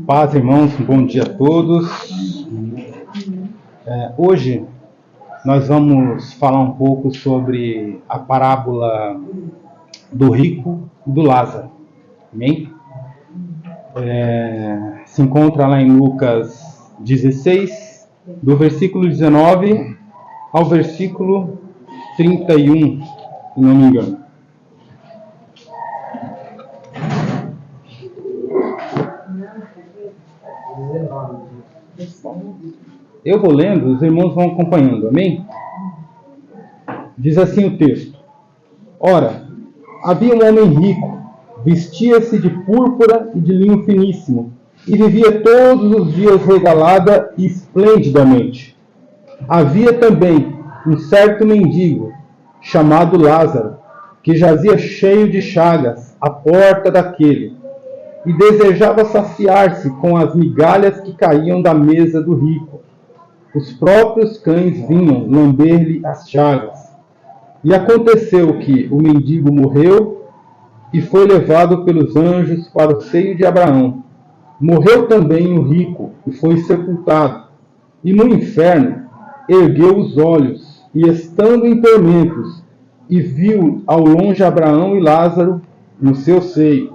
Paz, irmãos, bom dia a todos. Hoje nós vamos falar um pouco sobre a parábola do rico e do Lázaro. Amém? Se encontra lá em Lucas 16, do versículo 19 ao versículo 31, se não me engano. Eu vou lendo, os irmãos vão acompanhando, amém? Diz assim o texto: Ora, havia um homem rico, vestia-se de púrpura e de linho finíssimo, e vivia todos os dias regalada e esplendidamente. Havia também um certo mendigo, chamado Lázaro, que jazia cheio de chagas à porta daquele, e desejava saciar-se com as migalhas que caíam da mesa do rico. Os próprios cães vinham lamber-lhe as chagas. E aconteceu que o mendigo morreu e foi levado pelos anjos para o seio de Abraão. Morreu também o rico e foi sepultado. E no inferno ergueu os olhos, e estando em tormentos, e viu ao longe Abraão e Lázaro no seu seio.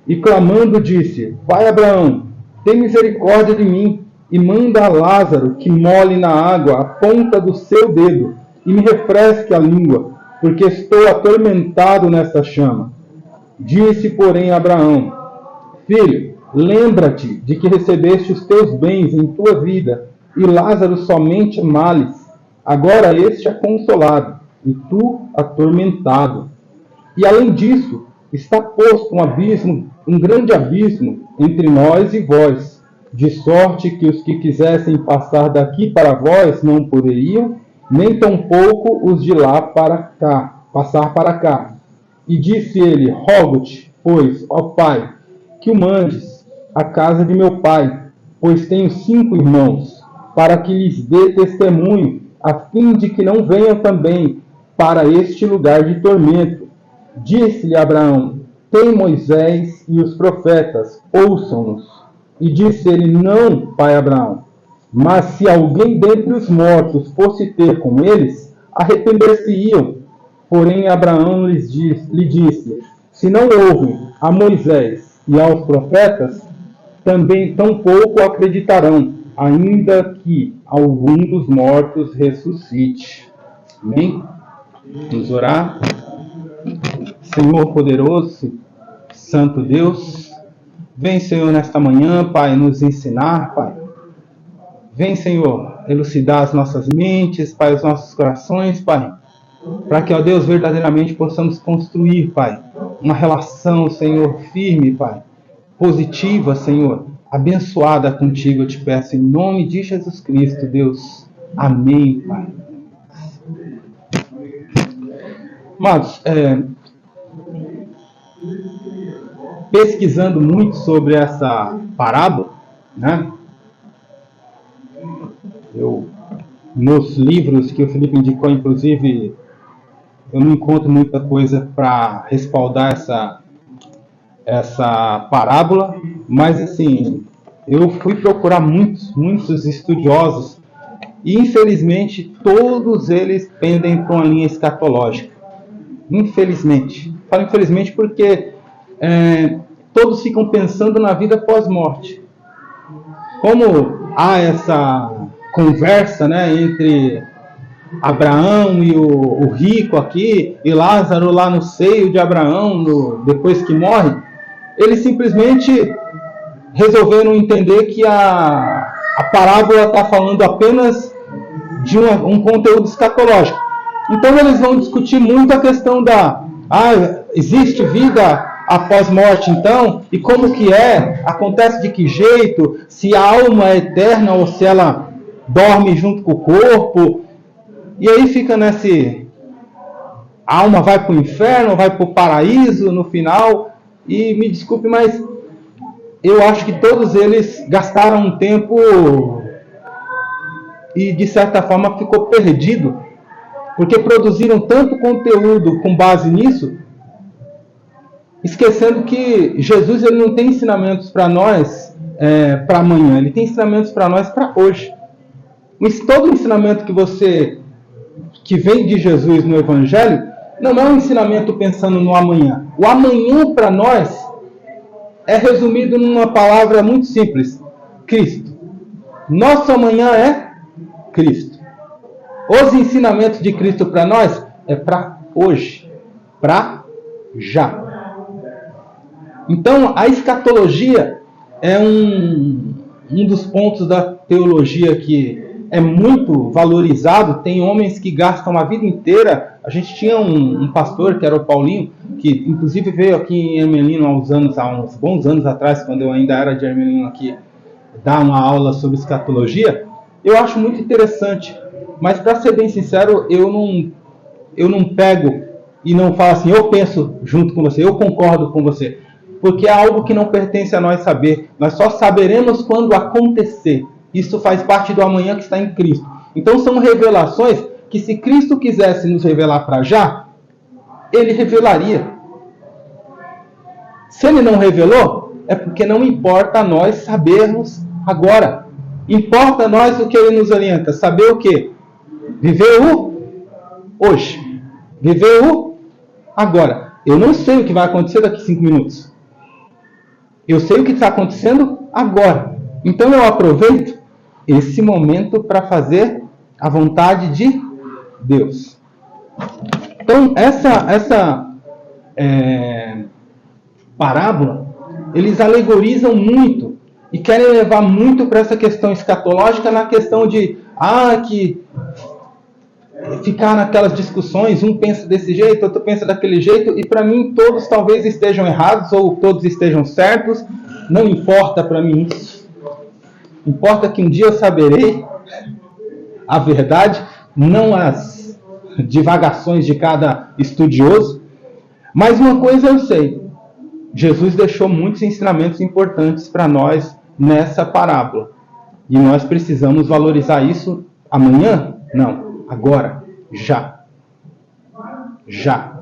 E clamando disse: Vai, Abraão, tem misericórdia de mim, e manda a Lázaro que molhe na água a ponta do seu dedo, e me refresque a língua, porque estou atormentado nesta chama. Disse, porém, Abraão: Filho, lembra-te de que recebeste os teus bens em tua vida, e Lázaro somente males. Agora este é consolado, e tu atormentado. E além disso, está posto um grande abismo entre nós e vós, de sorte que os que quisessem passar daqui para vós não poderiam, nem tampouco os de lá para cá, passar para cá. E disse ele: Rogo-te, pois, ó Pai, que o mandes à casa de meu pai, pois tenho 5 irmãos, para que lhes dê testemunho, a fim de que não venham também para este lugar de tormento. Disse-lhe Abraão: Tem Moisés e os profetas, ouçam-nos. E disse ele: Não, pai Abraão, mas se alguém dentre os mortos fosse ter com eles, arrepender-se-iam. Porém Abraão lhe disse: Se não ouvem a Moisés e aos profetas, também tampouco acreditarão, ainda que algum dos mortos ressuscite. Amém? Vamos orar. Senhor poderoso, Santo Deus, vem, Senhor, nesta manhã, Pai, nos ensinar, Pai. Vem, Senhor, elucidar as nossas mentes, Pai, os nossos corações, Pai, para que, ó Deus, verdadeiramente possamos construir, Pai, uma relação, Senhor, firme, Pai, positiva, Senhor, abençoada contigo, eu te peço, em nome de Jesus Cristo, Deus. Amém, Pai. Amados, pesquisando muito sobre essa parábola, né? Nos livros que o Felipe indicou, inclusive, eu não encontro muita coisa para respaldar essa parábola, mas assim, eu fui procurar muitos estudiosos e infelizmente todos eles pendem para uma linha escatológica. Infelizmente. Falo infelizmente porque todos ficam pensando na vida pós-morte. Como há essa conversa, né, entre Abraão e o rico aqui, e Lázaro lá no seio de Abraão, depois que morre, eles simplesmente resolveram entender que a parábola está falando apenas de um conteúdo escatológico. Então eles vão discutir muito a questão existe vida após morte então? E como que é? Acontece de que jeito? Se a alma é eterna ou se ela dorme junto com o corpo? E aí fica nesse... A alma vai para o inferno, vai para o paraíso no final? E me desculpe, mas eu acho que todos eles gastaram um tempo e de certa forma ficou perdido, porque produziram tanto conteúdo com base nisso, esquecendo que Jesus ele não tem ensinamentos para nós para amanhã, ele tem ensinamentos para nós para hoje. Mas todo ensinamento que vem de Jesus no Evangelho não é um ensinamento pensando no amanhã. O amanhã para nós é resumido numa palavra muito simples: Cristo. Nosso amanhã é Cristo. Os ensinamentos de Cristo para nós é para hoje, para já. Então, a escatologia é um dos pontos da teologia que é muito valorizado. Tem homens que gastam a vida inteira. A gente tinha um pastor, que era o Paulinho, que inclusive veio aqui em Ermelino há uns bons anos atrás, quando eu ainda era de Ermelino aqui, dar uma aula sobre escatologia. Eu acho muito interessante, mas para ser bem sincero, eu não pego e não falo assim, eu penso junto com você, eu concordo com você, porque é algo que não pertence a nós saber. Nós só saberemos quando acontecer. Isso faz parte do amanhã que está em Cristo. Então são revelações que, se Cristo quisesse nos revelar para já, ele revelaria. Se ele não revelou, é porque não importa a nós sabermos agora. Importa a nós o que ele nos orienta. Saber o quê? Viver o hoje. Viver o agora. Eu não sei o que vai acontecer daqui a 5 minutos. Eu sei o que está acontecendo agora. Então eu aproveito esse momento para fazer a vontade de Deus. Então essa parábola, eles alegorizam muito e querem levar muito para essa questão escatológica, na questão de que ficar naquelas discussões, um pensa desse jeito, outro pensa daquele jeito, e para mim todos talvez estejam errados ou todos estejam certos. Não importa para mim isso. Importa que um dia eu saberei a verdade, não as divagações de cada estudioso. Mas uma coisa eu sei: Jesus deixou muitos ensinamentos importantes para nós nessa parábola. E nós precisamos valorizar isso amanhã? Não, agora, já. Já.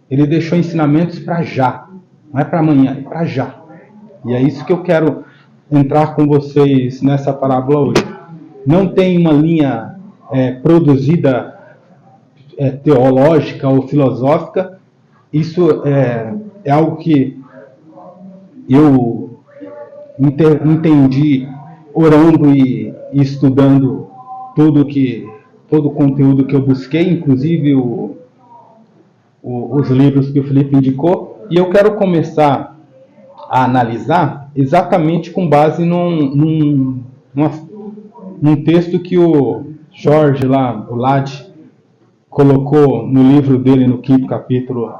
Ele deixou ensinamentos para já. Não é para amanhã, é para já. E é isso que eu quero entrar com vocês nessa parábola hoje. Não tem uma linha produzida teológica ou filosófica. Isso é algo que eu entendi orando e estudando todo o conteúdo que eu busquei, inclusive os livros que o Felipe indicou. E eu quero começar a analisar exatamente com base num texto que o Jorge lá, o Lade, colocou no livro dele, no 5º capítulo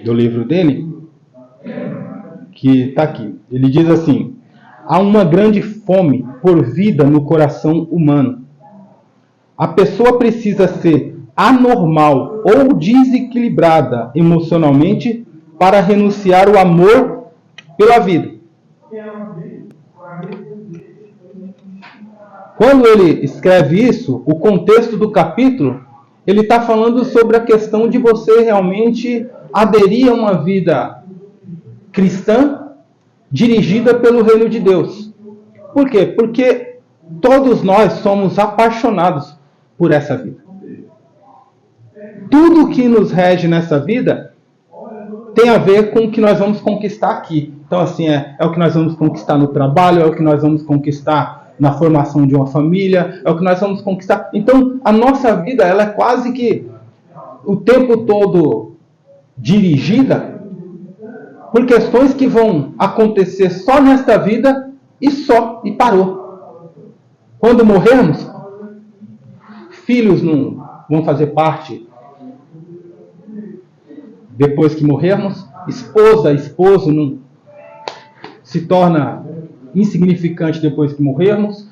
do livro dele, que está aqui. Ele diz assim: há uma grande fome por vida no coração humano. A pessoa precisa ser anormal ou desequilibrada emocionalmente para renunciar o amor pela vida. Quando ele escreve isso, o contexto do capítulo, ele está falando sobre a questão de você realmente aderir a uma vida cristã dirigida pelo reino de Deus. Por quê? Porque todos nós somos apaixonados por essa vida. Tudo que nos rege nessa vida tem a ver com o que nós vamos conquistar aqui. Então, assim, é o que nós vamos conquistar no trabalho, é o que nós vamos conquistar na formação de uma família, é o que nós vamos conquistar. Então, a nossa vida, ela é quase que o tempo todo dirigida por questões que vão acontecer só nesta vida e parou. Quando morrermos, filhos não vão fazer parte depois que morrermos, esposo não se torna insignificante depois que morrermos,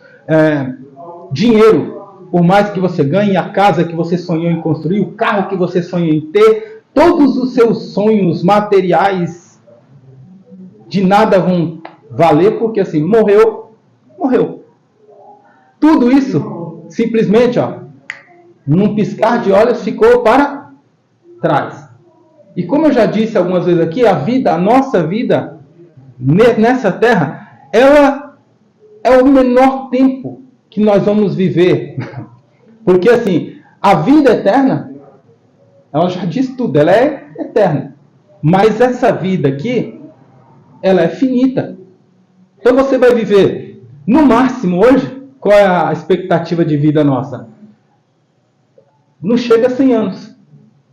dinheiro, por mais que você ganhe, a casa que você sonhou em construir, o carro que você sonhou em ter, todos os seus sonhos materiais de nada vão valer, porque assim, morreu. Tudo isso, simplesmente, num piscar de olhos, ficou para trás. E como eu já disse algumas vezes aqui, a nossa vida nessa terra, ela é o menor tempo que nós vamos viver. Porque assim, a vida eterna, ela já diz tudo, ela é eterna. Mas essa vida aqui, ela é finita. Então você vai viver, no máximo hoje, qual é a expectativa de vida nossa? Não chega a 100 anos.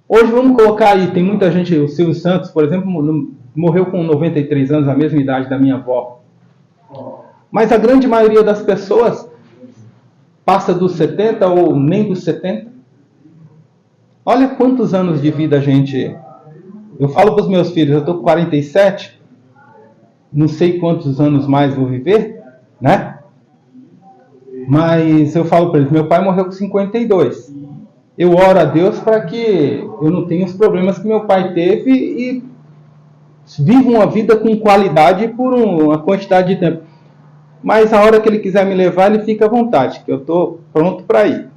Hoje vamos colocar aí, tem muita gente, o Silvio Santos, por exemplo, morreu com 93 anos, a mesma idade da minha avó. Mas a grande maioria das pessoas passa dos 70 ou nem dos 70. Olha quantos anos de vida a gente... Eu falo para os meus filhos, eu estou com 47, não sei quantos anos mais vou viver, né? Mas eu falo para eles, meu pai morreu com 52. Eu oro a Deus para que eu não tenha os problemas que meu pai teve e viva uma vida com qualidade por uma quantidade de tempo. Mas a hora que ele quiser me levar, ele fica à vontade, que eu estou pronto para ir.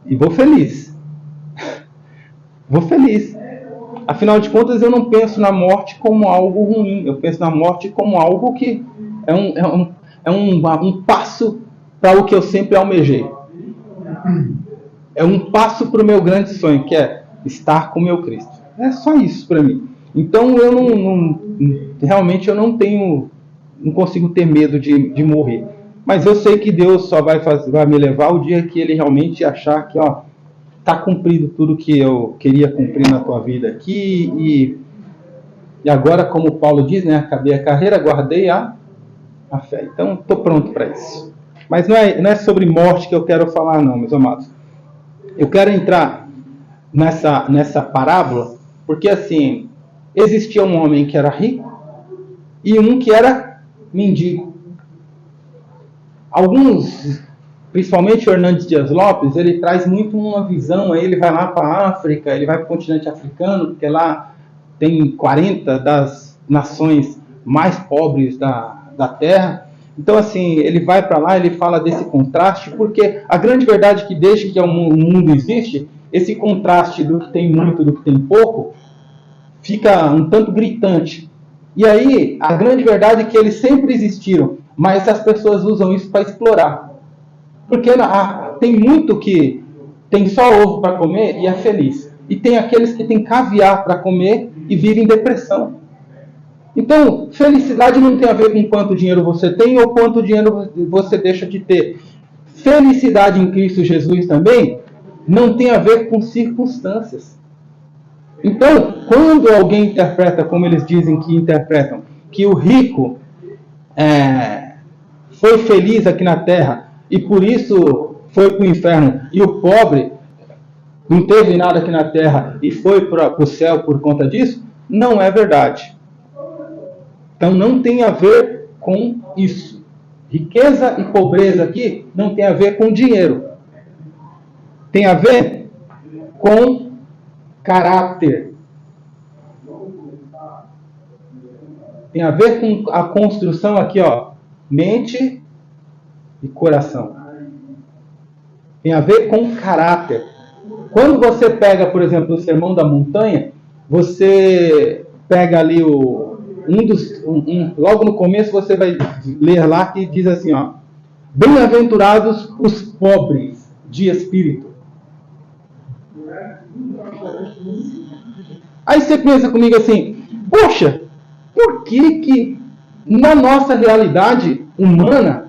E vou feliz. Vou feliz. Afinal de contas, eu não penso na morte como algo ruim. Eu penso na morte como algo que é um passo para o que eu sempre almejei. É um passo para o meu grande sonho, que é estar com o meu Cristo. É só isso para mim. Então, realmente eu não consigo ter medo de morrer. Mas eu sei que Deus só vai me levar o dia que Ele realmente achar que, está cumprido tudo que eu queria cumprir na tua vida aqui. E agora, como Paulo diz, né, acabei a carreira, guardei a fé. Então, estou pronto para isso. Mas não é sobre morte que eu quero falar, não, meus amados. Eu quero entrar nessa parábola, porque assim, existia um homem que era rico e um que era mendigo. Alguns, principalmente o Hernandes Dias Lopes, ele traz muito uma visão, aí ele vai lá para a África, ele vai para o continente africano, porque lá tem 40 das nações mais pobres da Terra. Então, assim, ele vai para lá, ele fala desse contraste, porque a grande verdade é que desde que o mundo existe, esse contraste do que tem muito e do que tem pouco fica um tanto gritante. E aí, a grande verdade é que eles sempre existiram, mas as pessoas usam isso para explorar. Porque tem muito que tem só ovo para comer e é feliz. E tem aqueles que têm caviar para comer e vivem em depressão. Então, felicidade não tem a ver com quanto dinheiro você tem ou quanto dinheiro você deixa de ter. Felicidade em Cristo Jesus também não tem a ver com circunstâncias. Então, quando alguém interpreta, como eles dizem que interpretam, que o rico foi feliz aqui na terra e por isso foi para o inferno, e o pobre não teve nada aqui na terra e foi para o céu por conta disso, não é verdade. Então não tem a ver com isso. Riqueza e pobreza aqui não tem a ver com dinheiro. Tem a ver com caráter. Tem a ver com a construção aqui, mente e coração. Tem a ver com caráter. Quando você pega, por exemplo, o Sermão da Montanha, você pega ali logo no começo você vai ler lá que diz assim, bem-aventurados os pobres de espírito. Aí você pensa comigo assim, poxa, por que na nossa realidade humana,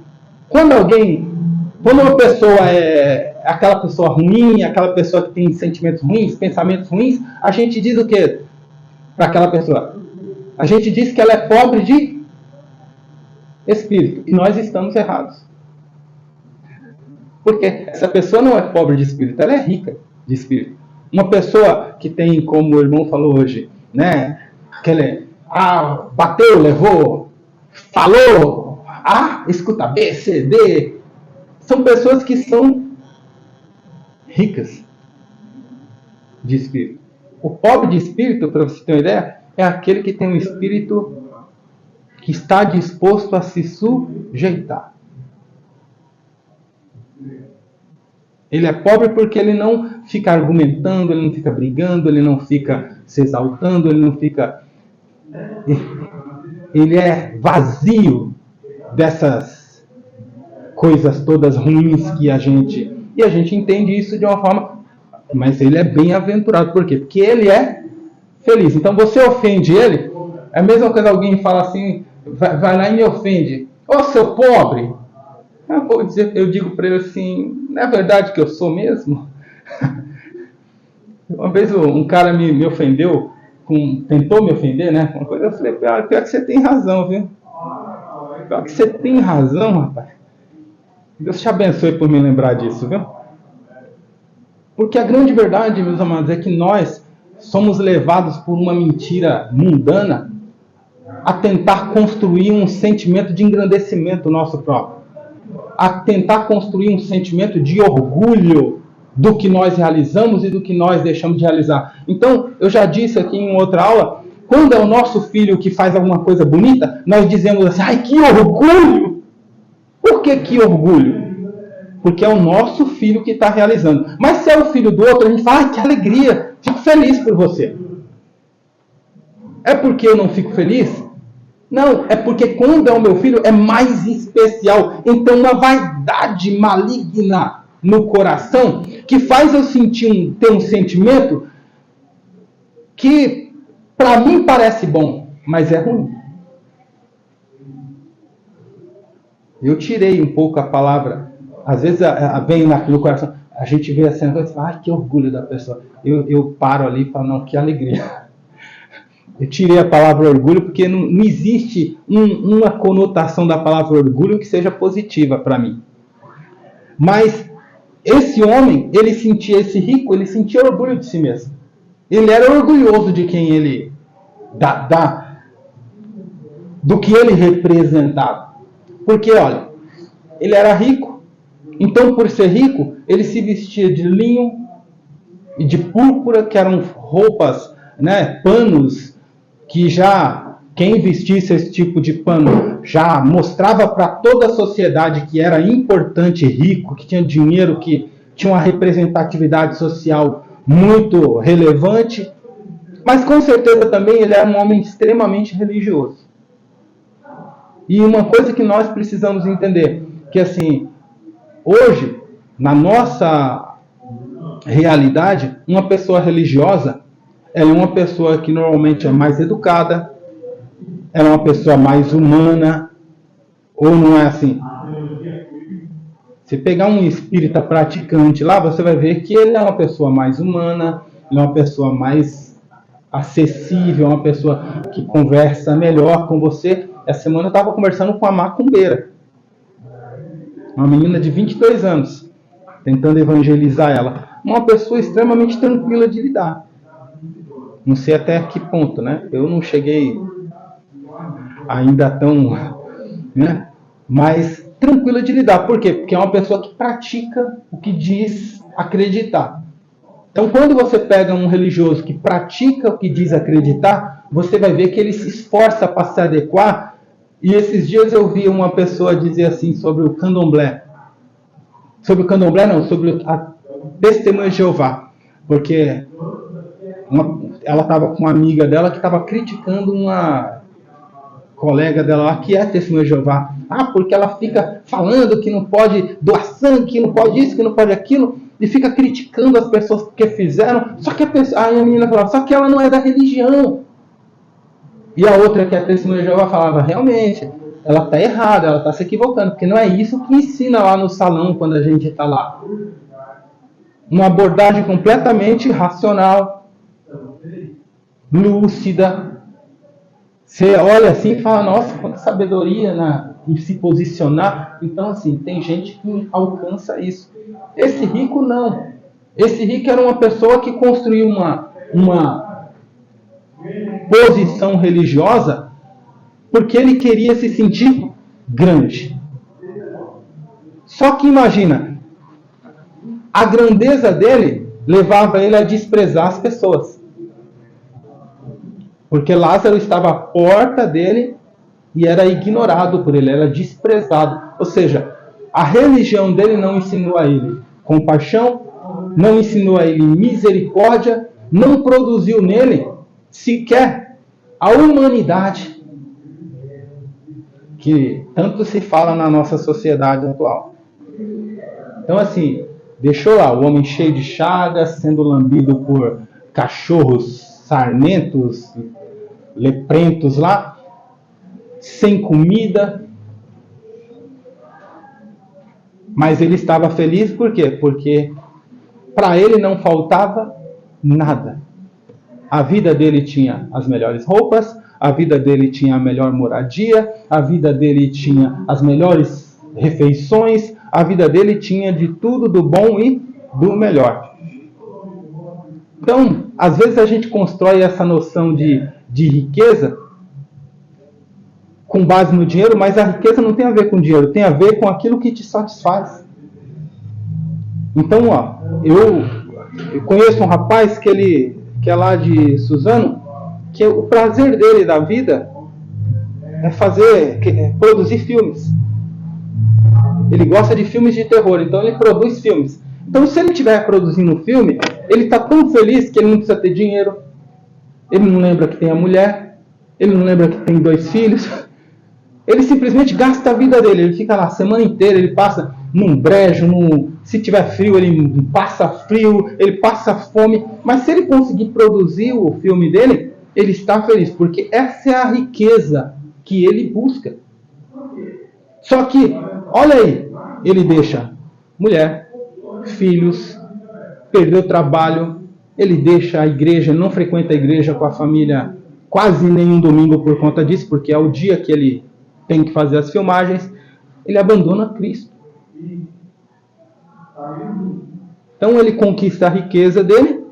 quando uma pessoa é aquela pessoa ruim, aquela pessoa que tem sentimentos ruins, pensamentos ruins, a gente diz o quê para aquela pessoa? A gente diz que ela é pobre de espírito. E nós estamos errados. Porque essa pessoa não é pobre de espírito, ela é rica de espírito. Uma pessoa que tem, como o irmão falou hoje, né? Bateu, levou, falou, escuta B, C, D. São pessoas que são ricas de espírito. O pobre de espírito, para você ter uma ideia, é aquele que tem um espírito que está disposto a se sujeitar. Ele é pobre porque ele não fica argumentando, ele não fica brigando, ele não fica se exaltando, ele não fica... Ele é vazio dessas coisas todas ruins que a gente... E a gente entende isso de uma forma... Mas ele é bem-aventurado. Por quê? Porque ele é feliz. Então você ofende ele, é a mesma coisa alguém fala assim, vai lá e me ofende. Ô, seu pobre! Eu digo para ele assim, não é verdade que eu sou mesmo? Uma vez um cara me ofendeu, tentou me ofender, né? Uma coisa, eu falei, pior que você tem razão, viu? Pior que você tem razão, rapaz. Deus te abençoe por me lembrar disso, viu? Porque a grande verdade, meus amados, é que nós somos levados por uma mentira mundana a tentar construir um sentimento de engrandecimento nosso próprio. A tentar construir um sentimento de orgulho do que nós realizamos e do que nós deixamos de realizar. Então, eu já disse aqui em outra aula, quando é o nosso filho que faz alguma coisa bonita, nós dizemos assim, ai, que orgulho! Por que orgulho? Porque é o nosso filho que está realizando. Mas se é o filho do outro, a gente fala, ai, que alegria, fico feliz por você. É porque eu não fico feliz? Não, é porque quando é o meu filho é mais especial. Então uma vaidade maligna no coração que faz eu ter um sentimento que para mim parece bom, mas é ruim. Eu tirei um pouco a palavra, às vezes vem no coração, a gente vê a cena e fala, ai, que orgulho da pessoa. Eu paro ali e falo, não, que alegria. Eu tirei a palavra orgulho porque não existe uma conotação da palavra orgulho que seja positiva para mim. Mas esse homem, esse rico, ele sentia orgulho de si mesmo. Ele era orgulhoso de quem ele... do que ele representava. Porque, olha, ele era rico. Então, por ser rico, ele se vestia de linho e de púrpura, que eram roupas, né, panos, que já quem vestisse esse tipo de pano já mostrava para toda a sociedade que era importante, rico, que tinha dinheiro, que tinha uma representatividade social muito relevante. Mas com certeza também ele era um homem extremamente religioso. E uma coisa que nós precisamos entender, que assim, hoje, na nossa realidade, uma pessoa religiosa, ela é uma pessoa que normalmente é mais educada, ela é uma pessoa mais humana, ou não é assim? Se pegar um espírita praticante lá, você vai ver que ele é uma pessoa mais humana, ele é uma pessoa mais acessível, uma pessoa que conversa melhor com você. Essa semana eu estava conversando com a macumbeira, uma menina de 22 anos, tentando evangelizar ela. Uma pessoa extremamente tranquila de lidar. Não sei até que ponto, né? Eu não cheguei ainda tão... né? Mas tranquila de lidar. Por quê? Porque é uma pessoa que pratica o que diz acreditar. Então, quando você pega um religioso que pratica o que diz acreditar, você vai ver que ele se esforça para se adequar. E esses dias eu vi uma pessoa dizer assim sobre o candomblé. Sobre o candomblé não, sobre a Testemunha de Jeová. Porque ela estava com uma amiga dela que estava criticando uma colega dela lá, que é Testemunha de Jeová. Ah, porque ela fica falando que não pode doar sangue, que não pode isso, que não pode aquilo, e fica criticando as pessoas que fizeram. Só que aí a menina falava, só que ela não é da religião. E a outra, que é a Testemunha de Jeová, falava, realmente, ela está errada, ela está se equivocando, porque não é isso que ensina lá no salão quando a gente está lá. Uma abordagem completamente racional, lúcida. Você olha assim e fala, nossa, quanta sabedoria em se posicionar. Então, assim, tem gente que alcança isso. Esse rico, não. Esse rico era uma pessoa que construiu uma posição religiosa porque ele queria se sentir grande. Só que imagina, a grandeza dele levava ele a desprezar as pessoas. Porque Lázaro estava à porta dele e era ignorado por ele, era desprezado. Ou seja, A religião dele não ensinou a ele compaixão, não ensinou a ele misericórdia, não produziu nele sequer a humanidade que tanto se fala na nossa sociedade atual. Então, assim, deixou lá o homem cheio de chagas, sendo lambido por cachorros sarmentos, leprentos lá, sem comida. Mas ele estava feliz por quê? Porque para ele não faltava nada. A vida dele tinha as melhores roupas, a vida dele tinha a melhor moradia, a vida dele tinha as melhores refeições, a vida dele tinha de tudo do bom e do melhor. Então, às vezes a gente constrói essa noção de riqueza com base no dinheiro, mas a riqueza não tem a ver com dinheiro, tem a ver com aquilo que te satisfaz. Então, ó, eu conheço um rapaz que é lá de Suzano, que o prazer dele da vida é produzir filmes. Ele gosta de filmes de terror, então ele produz filmes. Então, se ele estiver produzindo um filme, ele está tão feliz que ele não precisa ter dinheiro, ele não lembra que tem a mulher, ele não lembra que tem 2 filhos. Ele simplesmente gasta a vida dele, ele fica lá a semana inteira, ele passa num brejo, se tiver frio, ele passa frio, ele passa fome. Mas se ele conseguir produzir o filme dele, ele está feliz, porque essa é a riqueza que ele busca. Só que, olha aí, ele deixa mulher, filhos, perdeu o trabalho, ele deixa a igreja, não frequenta a igreja com a família quase nenhum domingo por conta disso, porque é o dia que ele tem que fazer as filmagens, ele abandona Cristo. Então ele conquista a riqueza dele,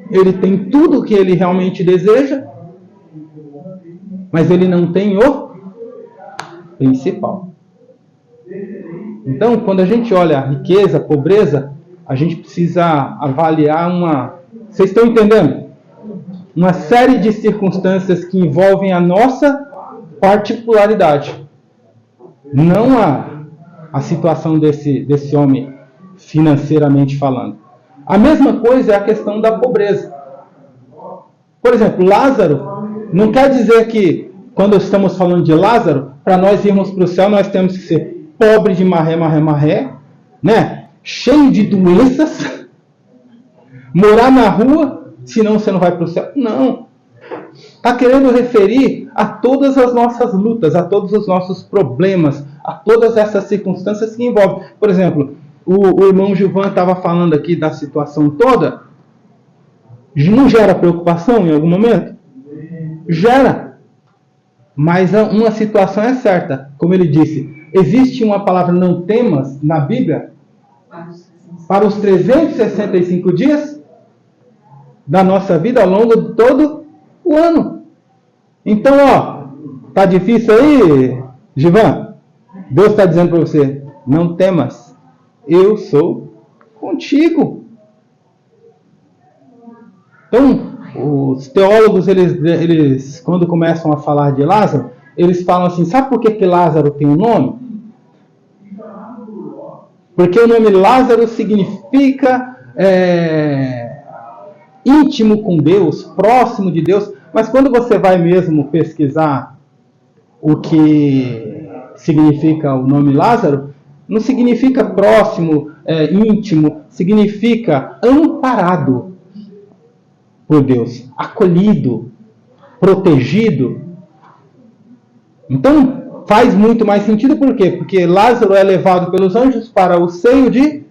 ele tem tudo o que ele realmente deseja, mas ele não tem o principal. Então, quando a gente olha a riqueza, a pobreza, a gente precisa avaliar Vocês estão entendendo? Uma série de circunstâncias que envolvem a nossa particularidade. Não a situação desse homem financeiramente falando. A mesma coisa é a questão da pobreza. Por exemplo, Lázaro, não quer dizer que quando estamos falando de Lázaro, para nós irmos para o céu, nós temos que ser pobre de marré, né? Cheio de doenças, morar na rua, senão você não vai para o céu. Não. Está querendo referir a todas as nossas lutas, a todos os nossos problemas, a todas essas circunstâncias que envolvem. Por exemplo, o irmão Gilvan estava falando aqui da situação toda. Não gera preocupação em algum momento? Gera. Mas uma situação é certa. Como ele disse, existe uma palavra não temas na Bíblia para os 365 dias da nossa vida ao longo de todo o ano. Então, tá difícil aí, Gilvan? Deus está dizendo para você, não temas, eu sou contigo. Então, os teólogos, eles quando começam a falar de Lázaro, eles falam assim, sabe por que Lázaro tem um nome? Porque o nome Lázaro significa íntimo com Deus, próximo de Deus. Mas quando você vai mesmo pesquisar o que significa o nome Lázaro, não significa próximo, íntimo, significa amparado por Deus, acolhido, protegido. Então, faz muito mais sentido, por quê? Porque Lázaro é levado pelos anjos para o seio de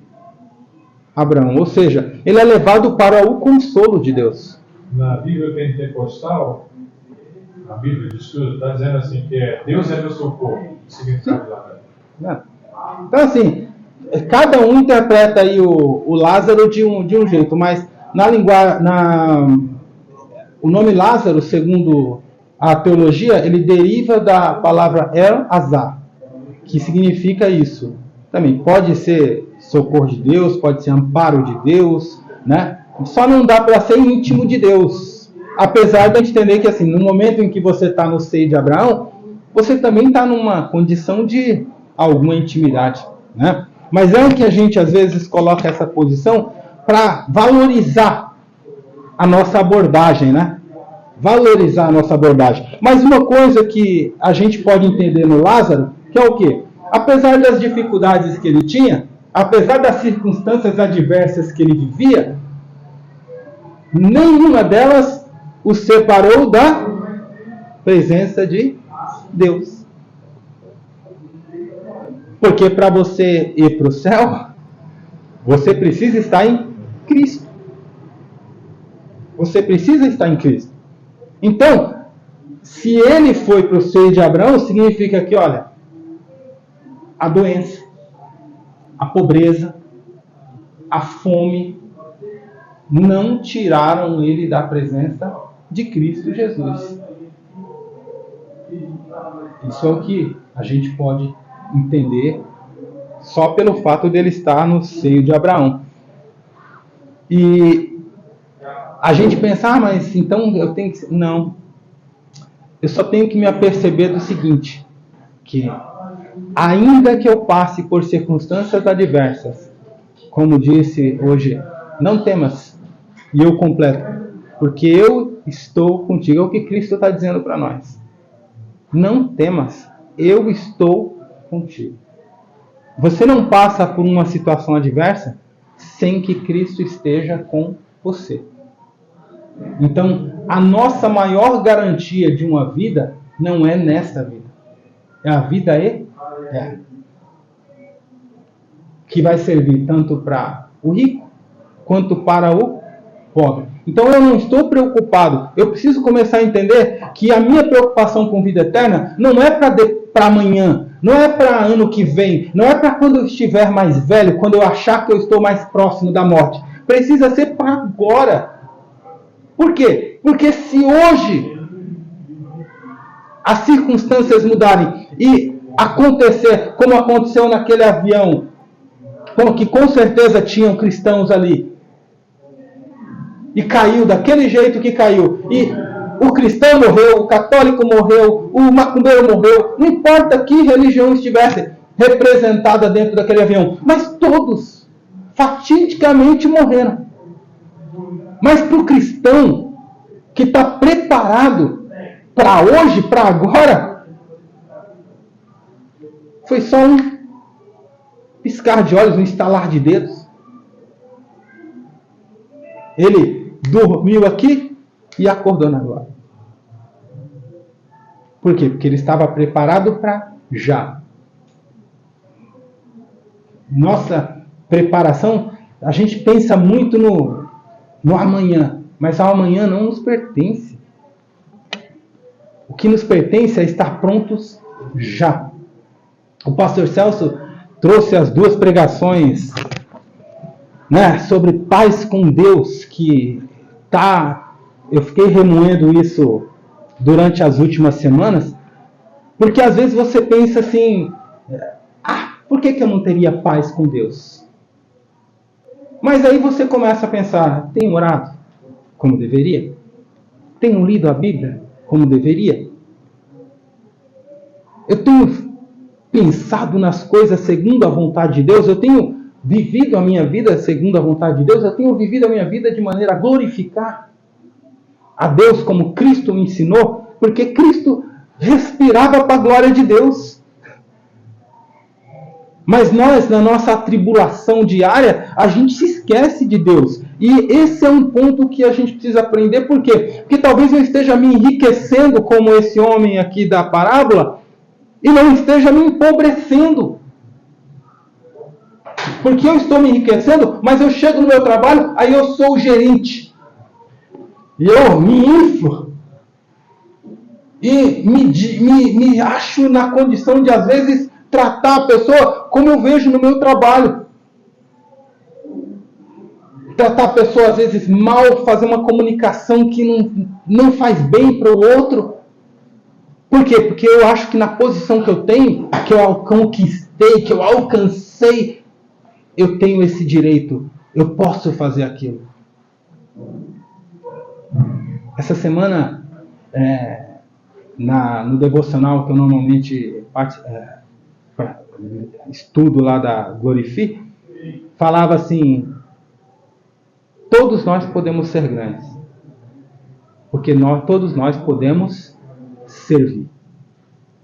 Abraão, ou seja, ele é levado para o consolo de Deus. Na Bíblia Pentecostal, a Bíblia de Estudo está dizendo assim que Deus é meu socorro, o significado de Lázaro. Então, assim, cada um interpreta aí o Lázaro de um jeito, mas o nome Lázaro, segundo a teologia, ele deriva da palavra El-Azar, que significa isso. Também pode ser socorro de Deus, pode ser amparo de Deus, né? Só não dá para ser íntimo de Deus. Apesar de a gente entender que, assim, no momento em que você está no seio de Abraão, você também está numa condição de alguma intimidade, né? Mas é o que a gente às vezes coloca essa posição para valorizar a nossa abordagem, né? Valorizar a nossa abordagem. Mas uma coisa que a gente pode entender no Lázaro, que é o quê? Apesar das dificuldades que ele tinha, apesar das circunstâncias adversas que ele vivia, nenhuma delas o separou da presença de Deus. Porque para você ir para o céu, você precisa estar em Cristo. Você precisa estar em Cristo. Então, se ele foi para o seio de Abraão, significa que, olha, a doença, a pobreza, a fome, não tiraram ele da presença de Cristo Jesus. Isso é o que a gente pode entender só pelo fato dele estar no seio de Abraão. E a gente pensa, mas então eu tenho que... Não. Eu só tenho que me aperceber do seguinte, que ainda que eu passe por circunstâncias adversas, como disse hoje, não temas, e eu completo, porque eu estou contigo. É o que Cristo está dizendo para nós. Não temas, eu estou contigo. Você não passa por uma situação adversa sem que Cristo esteja com você. Então, a nossa maior garantia de uma vida não é nesta vida. É a vida eterna. Que vai servir tanto para o rico quanto para o pobre. Então eu não estou preocupado. Eu preciso começar a entender que a minha preocupação com vida eterna não é para amanhã, não é para ano que vem, não é para quando eu estiver mais velho, quando eu achar que eu estou mais próximo da morte. Precisa ser para agora. Por quê? Porque se hoje as circunstâncias mudarem e acontecer como aconteceu naquele avião, que com certeza tinham cristãos ali, e caiu daquele jeito que caiu, e o cristão morreu, o católico morreu, o macumbeiro morreu, não importa que religião estivesse representada dentro daquele avião, mas todos fatidicamente morreram. Mas para o cristão que está preparado para hoje, para agora, foi só um piscar de olhos, um estalar de dedos. Ele dormiu aqui e acordou na glória. Por quê? Porque ele estava preparado para já. Nossa preparação, a gente pensa muito no amanhã, mas o amanhã não nos pertence. O que nos pertence é estar prontos já. O pastor Celso trouxe as 2 pregações, né, sobre paz com Deus, que eu fiquei remoendo isso durante as últimas semanas, porque às vezes você pensa assim, por que eu não teria paz com Deus? Mas aí você começa a pensar, tenho orado como deveria? Tenho lido a Bíblia como deveria? Eu tenho pensado nas coisas segundo a vontade de Deus? Eu tenho vivido a minha vida segundo a vontade de Deus? Eu tenho vivido a minha vida de maneira a glorificar a Deus como Cristo me ensinou? Porque Cristo respirava para a glória de Deus. Mas nós, na nossa atribulação diária, a gente se esquece de Deus. E esse é um ponto que a gente precisa aprender. Por quê? Porque talvez eu esteja me enriquecendo como esse homem aqui da parábola e não esteja me empobrecendo. Porque eu estou me enriquecendo, mas eu chego no meu trabalho, aí eu sou o gerente. E eu me inflo. E me acho na condição de, às vezes, tratar a pessoa como eu vejo no meu trabalho. Tratar a pessoa, às vezes, mal, fazer uma comunicação que não faz bem para o outro. Por quê? Porque eu acho que na posição que eu tenho, que eu conquistei, que eu alcancei, eu tenho esse direito. Eu posso fazer aquilo. Essa semana, no devocional que eu normalmente estudo lá da Glorify, falava assim: todos nós podemos ser grandes, porque todos nós podemos servir.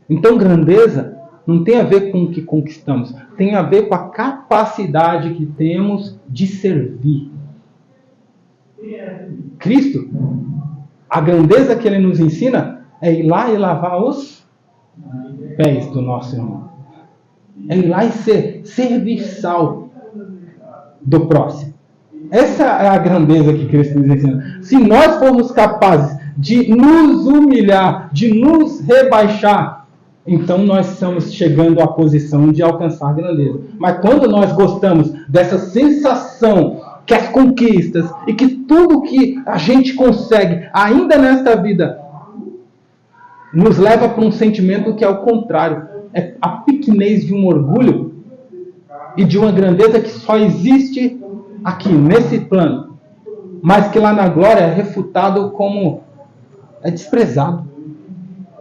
Então, grandeza não tem a ver com o que conquistamos, tem a ver com a capacidade que temos de servir. Cristo, a grandeza que Ele nos ensina é ir lá e lavar os pés do nosso irmão. É ir lá e ser serviçal do próximo. Essa é a grandeza que Cristo nos ensina. Se nós formos capazes de nos humilhar, de nos rebaixar, então nós estamos chegando à posição de alcançar grandeza. Mas quando nós gostamos dessa sensação que as conquistas e que tudo que a gente consegue ainda nesta vida nos leva para um sentimento que é o contrário. É a pequenez de um orgulho e de uma grandeza que só existe aqui, nesse plano, mas que lá na glória é refutado como é desprezado.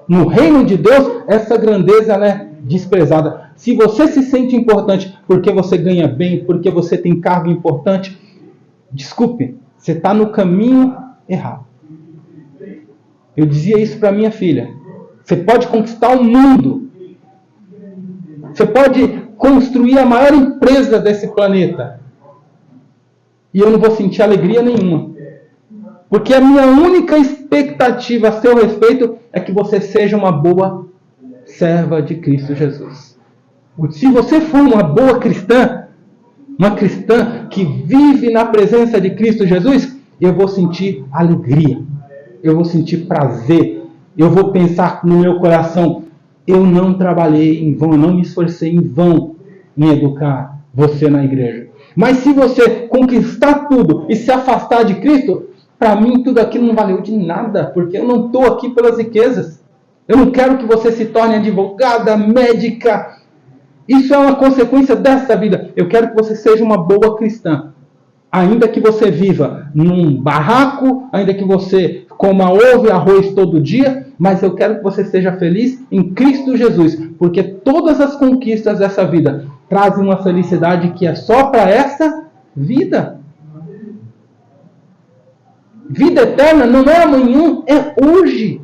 No reino de Deus, essa grandeza ela é desprezada. Se você se sente importante porque você ganha bem, porque você tem cargo importante, desculpe, você está no caminho errado. Eu dizia isso para minha filha. Você pode conquistar o mundo. Você pode construir a maior empresa desse planeta. E eu não vou sentir alegria nenhuma. Porque a minha única expectativa a seu respeito é que você seja uma boa serva de Cristo Jesus. Se você for uma boa cristã, uma cristã que vive na presença de Cristo Jesus, eu vou sentir alegria. Eu vou sentir prazer. Eu vou pensar no meu coração: eu não trabalhei em vão, eu não me esforcei em vão em educar você na igreja. Mas se você conquistar tudo e se afastar de Cristo, para mim tudo aquilo não valeu de nada, porque eu não estou aqui pelas riquezas. Eu não quero que você se torne advogada, médica. Isso é uma consequência dessa vida. Eu quero que você seja uma boa cristã. Ainda que você viva num barraco, ainda que você coma ovo e arroz todo dia, mas eu quero que você seja feliz em Cristo Jesus, porque todas as conquistas dessa vida trazem uma felicidade que é só para essa vida. Vida eterna não é amanhã, é hoje.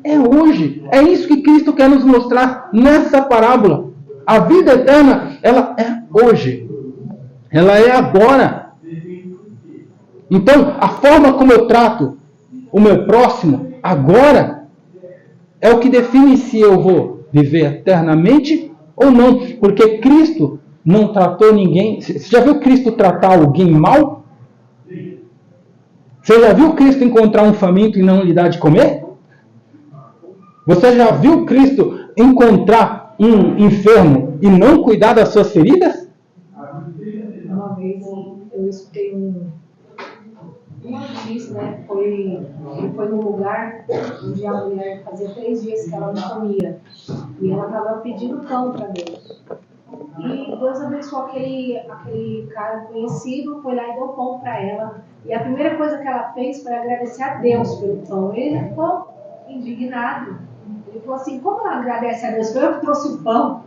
É hoje. É isso que Cristo quer nos mostrar nessa parábola. A vida eterna, ela é hoje. Ela é agora. Então, a forma como eu trato o meu próximo agora é o que define se eu vou viver eternamente ou não. Porque Cristo não tratou ninguém. Você já viu Cristo tratar alguém mal? Você já viu Cristo encontrar um faminto e não lhe dar de comer? Você já viu Cristo encontrar um enfermo e não cuidar das suas feridas? Uma vez eu escutei uma notícia, né? Ele foi num lugar onde a mulher fazia 3 dias que ela não comia. E ela estava pedindo pão para Deus. E Deus abençoou aquele cara conhecido, foi lá e deu pão para ela. E a primeira coisa que ela fez foi agradecer a Deus pelo pão. Ele ficou indignado. Ele falou assim: como ela agradece a Deus? Foi eu que trouxe o pão.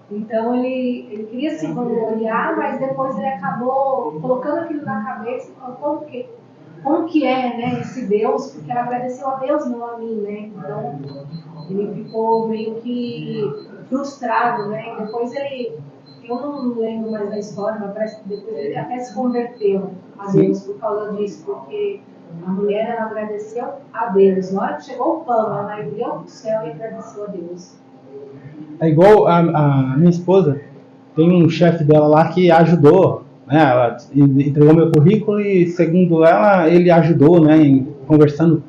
Então ele queria se vangloriar, mas depois ele acabou colocando aquilo na cabeça e falou: como que é, né, esse Deus? Porque ela agradeceu a Deus, não a mim, né? Então ele ficou meio que frustrado, né? E depois eu não lembro mais da história, mas parece que depois ele até se converteu a Deus por causa disso, porque a mulher, ela agradeceu a Deus. Na hora que chegou o pão, ela olhou para o céu e agradeceu a Deus. É igual a minha esposa, tem um chefe dela lá que ajudou, né? Ela entregou meu currículo e, segundo ela, ele ajudou, né, conversando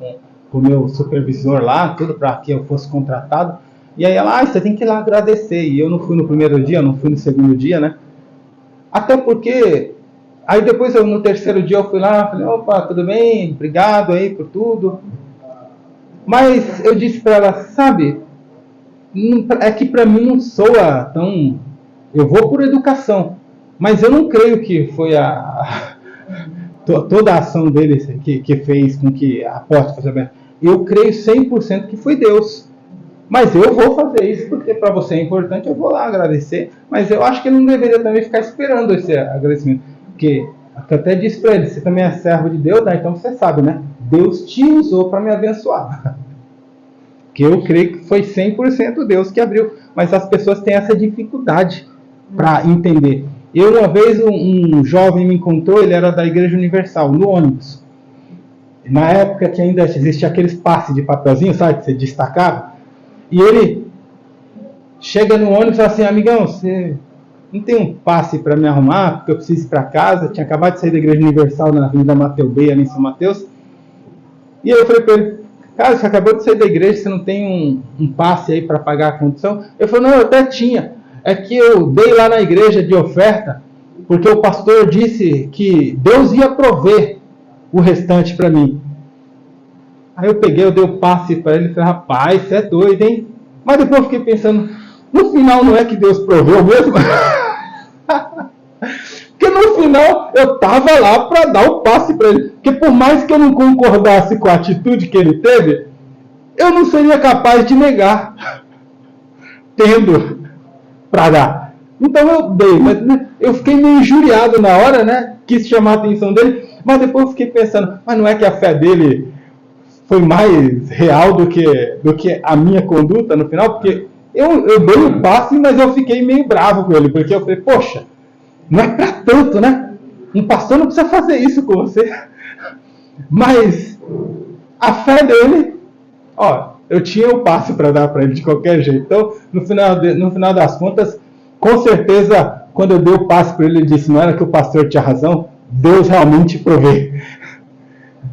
com o meu supervisor lá, tudo para que eu fosse contratado. E aí ela: você tem que ir lá agradecer. E eu não fui no primeiro dia, eu não fui no segundo dia, né? Até porque, aí depois no terceiro dia eu fui lá, falei: opa, tudo bem, obrigado aí por tudo. Mas eu disse para ela: sabe, é que para mim não soa tão... Eu vou por educação, mas eu não creio que foi toda a ação dele que fez com que a porta fosse aberta. Eu creio 100% que foi Deus. Mas eu vou fazer isso porque para você é importante, eu vou lá agradecer. Mas eu acho que ele não deveria também ficar esperando esse agradecimento. Porque eu até disse para ele, você também é servo de Deus, né? Então você sabe, né? Deus te usou para me abençoar. Que eu creio que foi 100% Deus que abriu. Mas as pessoas têm essa dificuldade para entender. Uma vez um jovem me encontrou, ele era da Igreja Universal, no ônibus. Na época que ainda existia aqueles passes de papelzinho, sabe, que você destacava. E ele chega no ônibus e fala assim, amigão, você não tem um passe para me arrumar, porque eu preciso ir para casa. Eu tinha acabado de sair da Igreja Universal na Avenida Mateu B, ali em São Mateus. E eu falei para ele, cara, você acabou de sair da igreja, você não tem um passe aí para pagar a condução? Ele falou, não, eu até tinha. É que eu dei lá na igreja de oferta, porque o pastor disse que Deus ia prover o restante para mim. Aí eu peguei, eu dei o passe para ele e falei, rapaz, você é doido, hein? Mas depois eu fiquei pensando, no final não é que Deus proveu mesmo? Porque no final eu estava lá para dar o passe para ele. Porque por mais que eu não concordasse com a atitude que ele teve, eu não seria capaz de negar, tendo para dar. Então eu dei, mas eu fiquei meio injuriado na hora, né? Quis chamar a atenção dele, mas depois eu fiquei pensando, mas não é que a fé dele foi mais real do que a minha conduta no final? Porque eu dei o passe, mas eu fiquei meio bravo com ele, porque eu falei, poxa, não é para tanto, né? Um pastor não precisa fazer isso com você. Mas a fé dele, eu tinha o passe para dar para ele de qualquer jeito. Então, no final das contas, com certeza, quando eu dei o passe para ele, ele disse, não era que o pastor tinha razão, Deus realmente provê.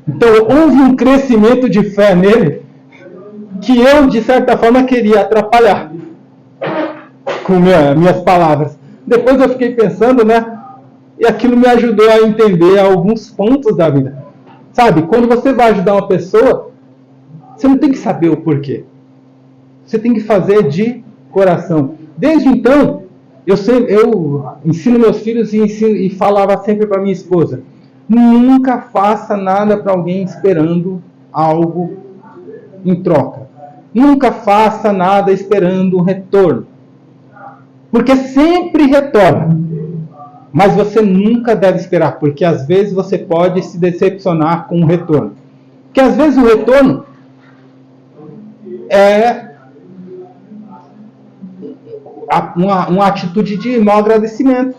Então, houve um crescimento de fé nele que eu, de certa forma, queria atrapalhar com minhas palavras. Depois eu fiquei pensando, né? E aquilo me ajudou a entender alguns pontos da vida. Sabe, quando você vai ajudar uma pessoa, você não tem que saber o porquê. Você tem que fazer de coração. Desde então, eu ensino meus filhos e falava sempre para minha esposa, nunca faça nada para alguém esperando algo em troca. Nunca faça nada esperando um retorno. Porque sempre retorna. Mas você nunca deve esperar, porque às vezes você pode se decepcionar com o retorno. Porque às vezes o retorno é uma atitude de mau agradecimento.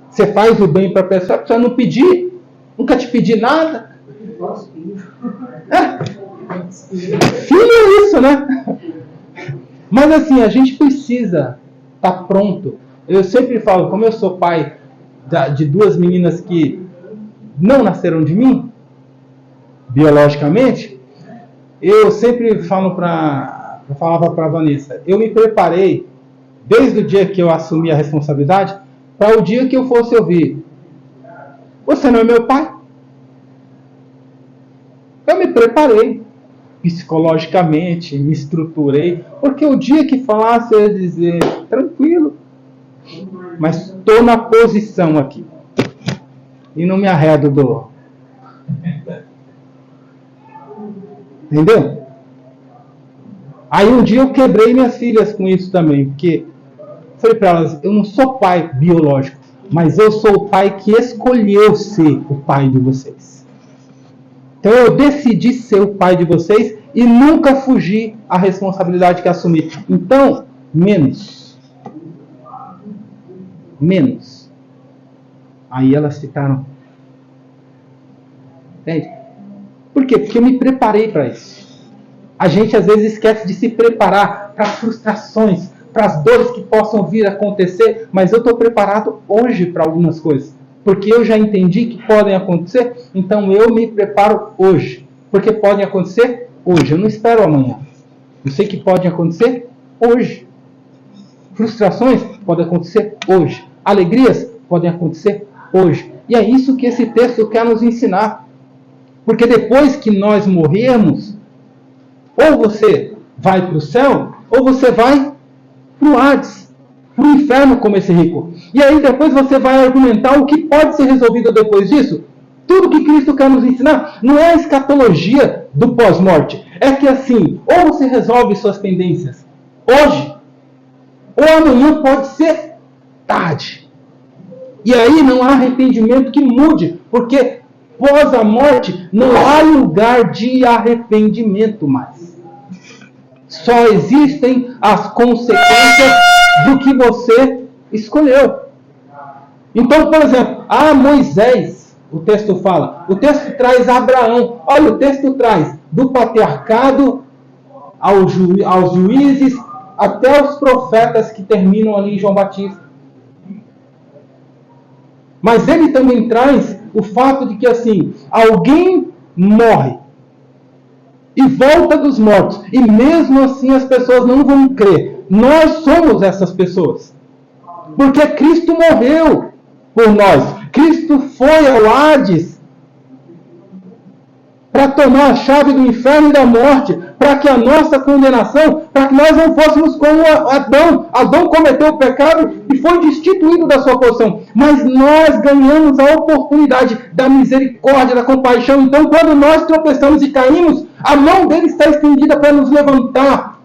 Você faz o bem para a pessoa não pedir, nunca te pedir nada. Filho é isso, né? Mas assim, a gente precisa estar pronto. Eu sempre falo, como eu sou pai de duas meninas que não nasceram de mim, biologicamente, eu sempre falava para a Vanessa, eu me preparei, desde o dia que eu assumi a responsabilidade, para o dia que eu fosse ouvir, você não é meu pai? Eu me preparei psicologicamente, me estruturei, porque o dia que falasse eu ia dizer, tranquilo, mas estou na posição aqui. E não me arredo do... Entendeu? Aí um dia eu quebrei minhas filhas com isso também, porque falei para elas, eu não sou pai biológico, mas eu sou o pai que escolheu ser o pai de vocês. Então eu decidi ser o pai de vocês e nunca fugi à responsabilidade que assumi. Então, menos. Aí elas ficaram... Entende? Por quê? Porque eu me preparei para isso. A gente às vezes esquece de se preparar para as frustrações, para as dores que possam vir a acontecer, mas eu estou preparado hoje para algumas coisas. Porque eu já entendi que podem acontecer, então eu me preparo hoje. Porque podem acontecer hoje, eu não espero amanhã. Eu sei que podem acontecer hoje. Frustrações podem acontecer hoje. Alegrias podem acontecer hoje. E é isso que esse texto quer nos ensinar. Porque depois que nós morrermos, ou você vai para o céu, ou você vai para o Hades, para o inferno como esse rico. E aí depois você vai argumentar o que pode ser resolvido depois disso. Tudo que Cristo quer nos ensinar não é a escatologia do pós-morte. é que assim, ou você resolve suas pendências hoje, ou amanhã pode ser tarde. E aí não há arrependimento que mude, porque pós a morte não há lugar de arrependimento mais. Só existem as consequências do que você escolheu. Então, por exemplo, Moisés, o texto fala, o texto traz Abraão. Olha, o texto traz do patriarcado aos juízes, até os profetas que terminam ali em João Batista. Mas ele também traz o fato de que assim, alguém morre e volta dos mortos, e mesmo assim as pessoas não vão crer. Nós somos essas pessoas. Porque Cristo morreu por nós. Cristo foi ao Hades para tomar a chave do inferno e da morte, para que a nossa condenação, para que nós não fôssemos como Adão. Adão cometeu o pecado e foi destituído da sua posição. Mas nós ganhamos a oportunidade da misericórdia, da compaixão. Então, quando nós tropeçamos e caímos, a mão dele está estendida para nos levantar.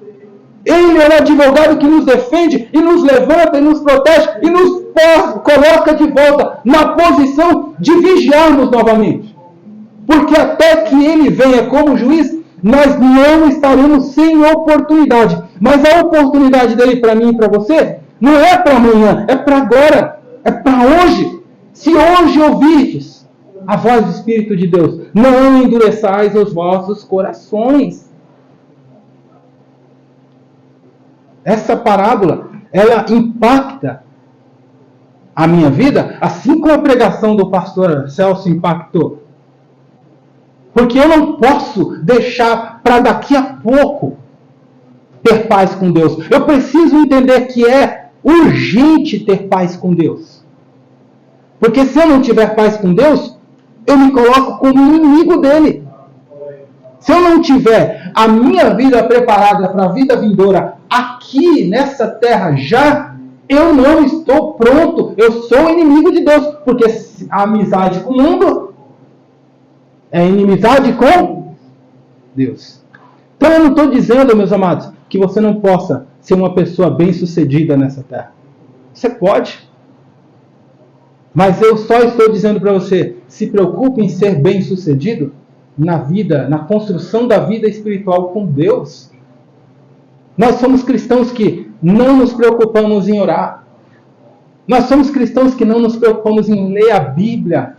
Ele é o advogado que nos defende e nos levanta e nos protege e nos coloca de volta na posição de vigiarmos novamente. Porque até que ele venha como juiz, nós não estaremos sem oportunidade. Mas a oportunidade dele para mim e para você não é para amanhã, é para agora, é para hoje. Se hoje ouvirdes a voz do Espírito de Deus, não endureçais os vossos corações. Essa parábola, ela impacta a minha vida, assim como a pregação do pastor Celso impactou. Porque eu não posso deixar para daqui a pouco ter paz com Deus. Eu preciso entender que é urgente ter paz com Deus. Porque se eu não tiver paz com Deus, eu me coloco como inimigo dele. Se eu não tiver a minha vida preparada para a vida vindoura aqui nessa terra já, eu não estou pronto. Eu sou inimigo de Deus. Porque a amizade com o mundo é inimizade com Deus. Então eu não estou dizendo, meus amados, que você não possa ser uma pessoa bem-sucedida nessa terra. Você pode. Mas eu só estou dizendo para você, se preocupe em ser bem-sucedido na vida, na construção da vida espiritual com Deus. Nós somos cristãos que não nos preocupamos em orar. Nós somos cristãos que não nos preocupamos em ler a Bíblia.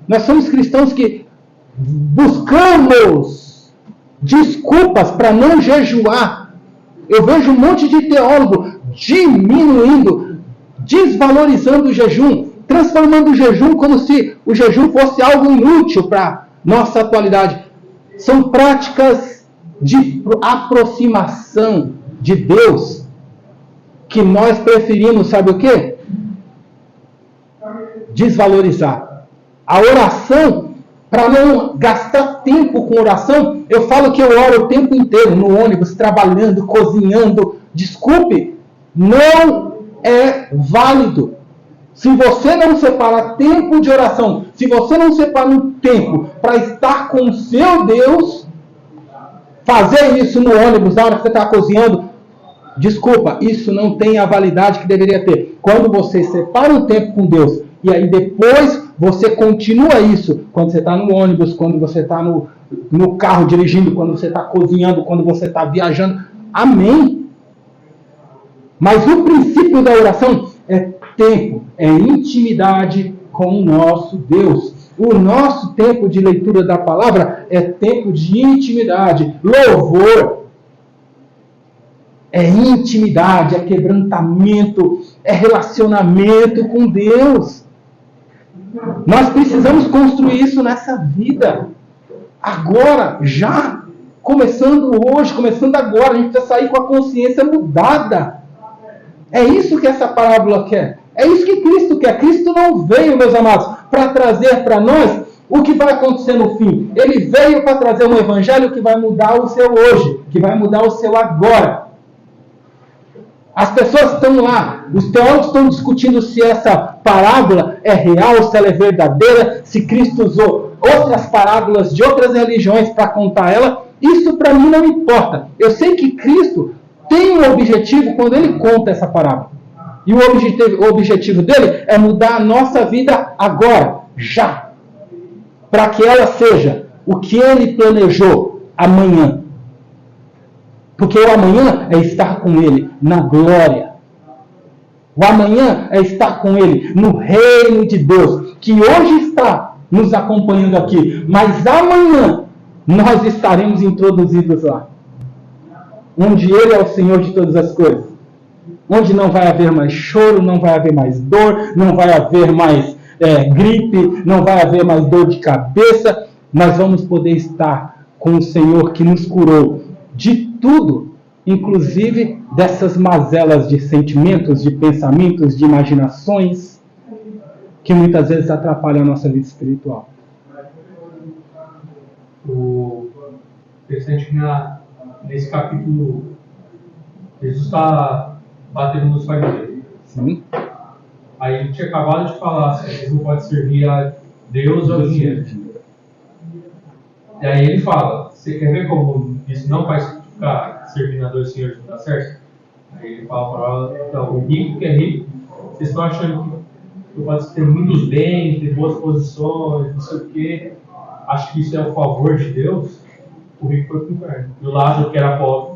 Nós somos cristãos que buscamos desculpas para não jejuar. Eu vejo um monte de teólogo diminuindo, desvalorizando o jejum, transformando o jejum como se o jejum fosse algo inútil para nossa atualidade. São práticas de aproximação de Deus que nós preferimos, sabe o quê? Desvalorizar. A oração, para não gastar tempo com oração, eu falo que eu oro o tempo inteiro, no ônibus, trabalhando, cozinhando. Desculpe, não é válido. Se você não separar tempo de oração, se você não separa um tempo para estar com o seu Deus, fazer isso no ônibus, na hora que você está cozinhando, desculpa, isso não tem a validade que deveria ter. Quando você separa um tempo com Deus, e aí depois você continua isso, quando você está no ônibus, quando você está no carro dirigindo, quando você está cozinhando, quando você está viajando, amém. Mas o princípio da oração é tempo, é intimidade com o nosso Deus. O nosso tempo de leitura da palavra é tempo de intimidade. Louvor é intimidade, é quebrantamento, é relacionamento com Deus. Nós precisamos construir isso nessa vida. Agora, já. Começando hoje, começando agora. A gente precisa sair com a consciência mudada. É isso que essa parábola quer. É isso que Cristo quer. Cristo não veio, meus amados, para trazer para nós o que vai acontecer no fim. Ele veio para trazer um evangelho que vai mudar o seu hoje, que vai mudar o seu agora. As pessoas estão lá, os teólogos estão discutindo se essa parábola é real, se ela é verdadeira, se Cristo usou outras parábolas de outras religiões para contar ela. Isso para mim não importa. Eu sei que Cristo tem um objetivo quando ele conta essa parábola. E o objetivo dele é mudar a nossa vida agora, já. Para que ela seja o que ele planejou amanhã. Porque o amanhã é estar com ele na glória. O amanhã é estar com ele no reino de Deus, que hoje está nos acompanhando aqui. Mas amanhã nós estaremos introduzidos lá. Onde ele é o Senhor de todas as coisas. Onde não vai haver mais choro, não vai haver mais dor, não vai haver mais gripe, não vai haver mais dor de cabeça. Nós vamos poder estar com o Senhor que nos curou de tudo, inclusive dessas mazelas de sentimentos, de pensamentos, de imaginações, que muitas vezes atrapalham a nossa vida espiritual. O interessante que nesse capítulo Jesus está batendo nos fariseus. Sim. Aí ele tinha acabado de falar que vocês não podem servir a Deus ou ao dinheiro. E aí ele fala, você quer ver como isso não faz ficar servindo a dois senhores não dá certo? Aí ele fala para ela, então, o rico que é rico, vocês estão achando que pode ter muitos bens, ter boas posições, não sei o quê. Acho que isso é o favor de Deus. O rico foi para o inferno. E o Lázaro, que era pobre,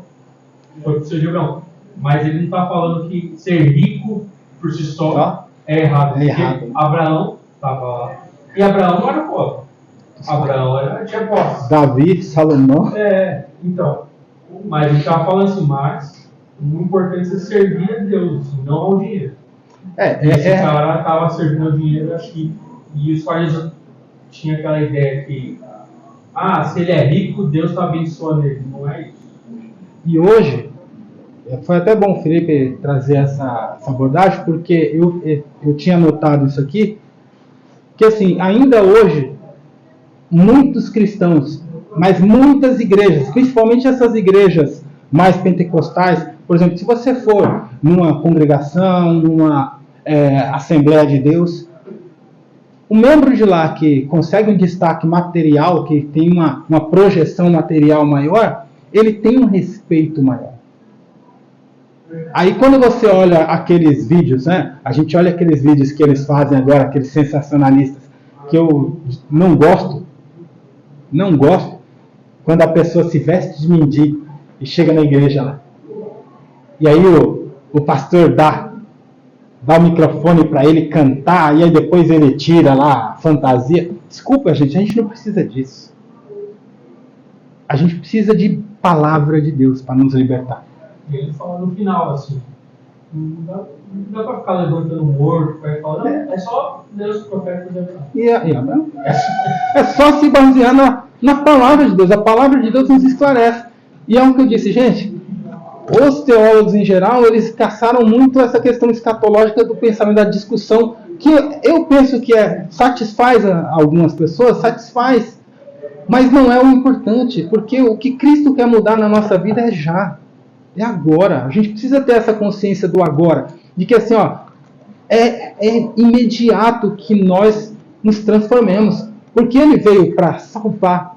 foi para o seu jogão. Mas ele não está falando que ser rico por si só é errado. É errado. Abraão estava lá. E Abraão não era pobre. Abraão tinha posse. Davi, Salomão. Então. Mas ele estava falando assim, mas o importante é servir a Deus, não ao dinheiro. Esse cara estava servindo ao dinheiro, acho que. E os fariseus tinham aquela ideia que, se ele é rico, Deus está abençoando ele. Não é isso. E hoje, foi até bom o Felipe trazer essa abordagem, porque eu tinha notado isso aqui, que assim, ainda hoje, muitos cristãos, mas muitas igrejas, principalmente essas igrejas mais pentecostais, por exemplo, se você for numa congregação, numa Assembleia de Deus, o membro de lá que consegue um destaque material, que tem uma projeção material maior, ele tem um respeito maior. Aí quando você olha aqueles vídeos, né? A gente olha aqueles vídeos que eles fazem agora, aqueles sensacionalistas, que eu não gosto, quando a pessoa se veste de mendigo e chega na igreja lá. E aí o pastor dá o microfone para ele cantar, e aí depois ele tira lá a fantasia. Desculpa, a gente não precisa disso. A gente precisa de palavra de Deus para nos libertar. E ele fala no final, assim, não dá para ficar levantando morto, para falar, não, é só Deus que profeta fazer. É só se basear na palavra de Deus. A palavra de Deus nos esclarece. E é o que eu disse, gente, os teólogos em geral, eles caçaram muito essa questão escatológica do pensamento, da discussão, que eu penso que satisfaz algumas pessoas, satisfaz, mas não é o importante, porque o que Cristo quer mudar na nossa vida é já. É agora. A gente precisa ter essa consciência do agora. De que assim, é imediato que nós nos transformemos. Porque Ele veio para salvar,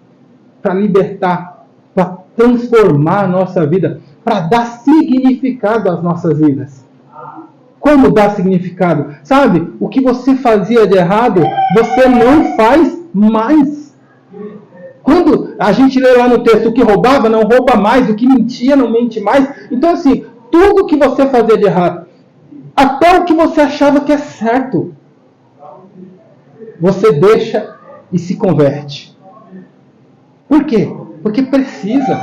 para libertar, para transformar a nossa vida, para dar significado às nossas vidas. Como dar significado? Sabe, o que você fazia de errado, você não faz mais. Quando a gente lê lá no texto, o que roubava não rouba mais, o que mentia não mente mais. Então assim, tudo que você fazia de errado, até o que você achava que é certo, você deixa e se converte. Por quê? Porque precisa.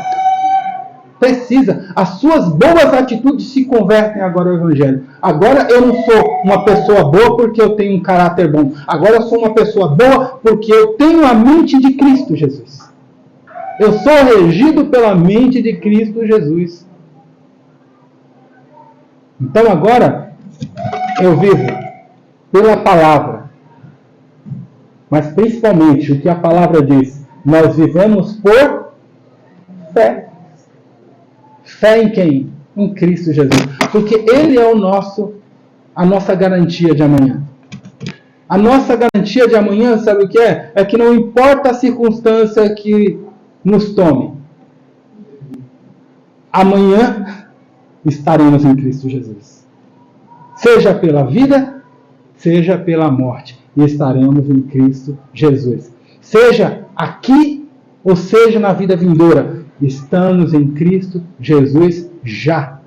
As suas boas atitudes se convertem agora ao Evangelho. Agora eu não sou uma pessoa boa porque eu tenho um caráter bom. Agora eu sou uma pessoa boa porque eu tenho a mente de Cristo Jesus. Eu sou regido pela mente de Cristo Jesus. Então agora eu vivo pela palavra. Mas principalmente o que a palavra diz, nós vivemos por fé. Fé em quem? Em Cristo Jesus. Porque Ele é a nossa garantia de amanhã. A nossa garantia de amanhã, sabe o que é? É que não importa a circunstância que nos tome. amanhã estaremos em Cristo Jesus. Seja pela vida, seja pela morte, e estaremos em Cristo Jesus. Seja aqui ou seja na vida vindoura, estamos em Cristo Jesus já.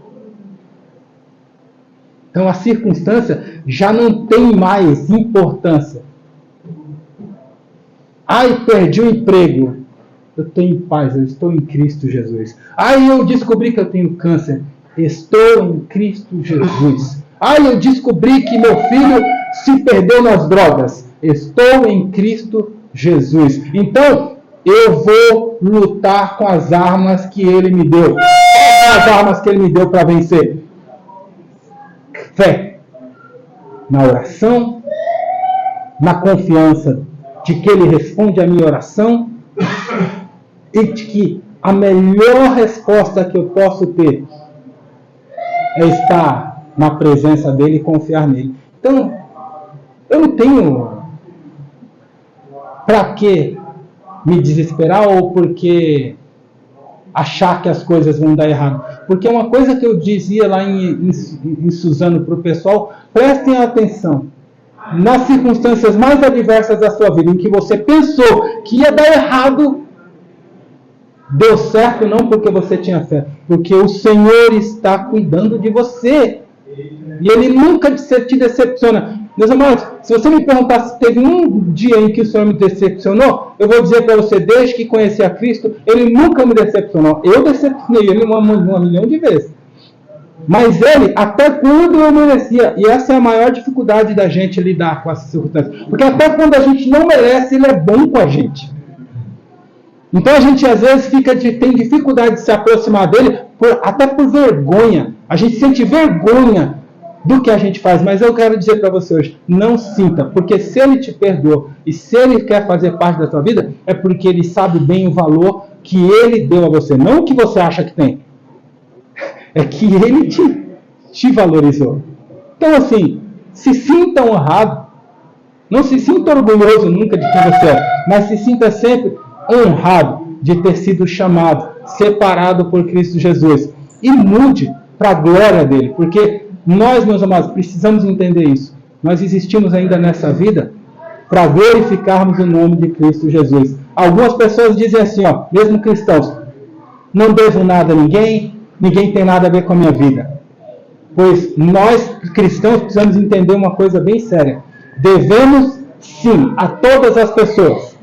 Então a circunstância já não tem mais importância. Ai, perdi o emprego. Eu estou em paz, eu estou em Cristo Jesus. Ai, eu descobri que eu tenho câncer. Estou em Cristo Jesus. Ai, eu descobri que meu filho se perdeu nas drogas. Estou em Cristo Jesus. Então, eu vou lutar com as armas que Ele me deu. Quais são as armas que Ele me deu para vencer? Fé. Na oração, na confiança de que Ele responde a minha oração e de que a melhor resposta que eu posso ter é estar na presença dEle e confiar nele. Então, eu não tenho para que me desesperar ou porque achar que as coisas vão dar errado. Porque uma coisa que eu dizia lá em Suzano para o pessoal, prestem atenção. Nas circunstâncias mais adversas da sua vida, em que você pensou que ia dar errado, deu certo não porque você tinha fé, porque o Senhor está cuidando de você. E Ele nunca te decepciona. Meus amados, se você me perguntar se teve um dia em que o Senhor me decepcionou, eu vou dizer para você, desde que conheci a Cristo, Ele nunca me decepcionou. Eu decepcionei Ele uma milhão de vezes. Mas Ele, até quando eu merecia, e essa é a maior dificuldade da gente lidar com essas circunstâncias, porque até quando a gente não merece, Ele é bom com a gente. Então a gente às vezes tem dificuldade de se aproximar dele, até por vergonha. A gente sente vergonha do que a gente faz, mas eu quero dizer para você hoje, não sinta, porque se Ele te perdoou e se Ele quer fazer parte da sua vida, é porque Ele sabe bem o valor que Ele deu a você, não o que você acha que tem. É que Ele te valorizou. Então assim, se sinta honrado, não se sinta orgulhoso nunca de quem você é, mas se sinta sempre honrado de ter sido chamado, separado por Cristo Jesus, e mude para a glória dele, porque nós, meus amados, precisamos entender isso. Nós existimos ainda nessa vida para glorificarmos o nome de Cristo Jesus. Algumas pessoas dizem assim, mesmo cristãos, não devo nada a ninguém, ninguém tem nada a ver com a minha vida. Pois nós, cristãos, precisamos entender uma coisa bem séria. Devemos, sim, a todas as pessoas,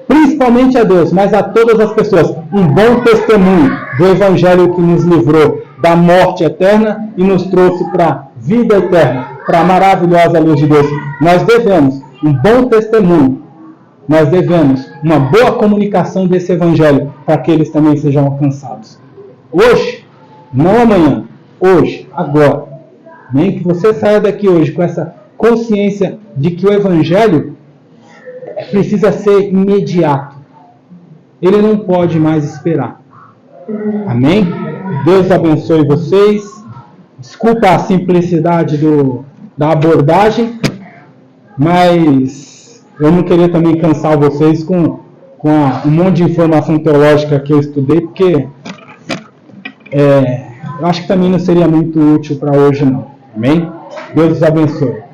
principalmente a Deus, mas a todas as pessoas, um bom testemunho do Evangelho que nos livrou da morte eterna e nos trouxe para a vida eterna, para a maravilhosa luz de Deus. Nós devemos um bom testemunho, nós devemos uma boa comunicação desse Evangelho para que eles também sejam alcançados. Hoje, não amanhã, hoje, agora. Nem que você saia daqui hoje com essa consciência de que o Evangelho precisa ser imediato. Ele não pode mais esperar. Amém? Deus abençoe vocês. Desculpa a simplicidade da abordagem, mas eu não queria também cansar vocês com um monte de informação teológica que eu estudei, porque eu acho que também não seria muito útil para hoje não. Amém? Deus os abençoe.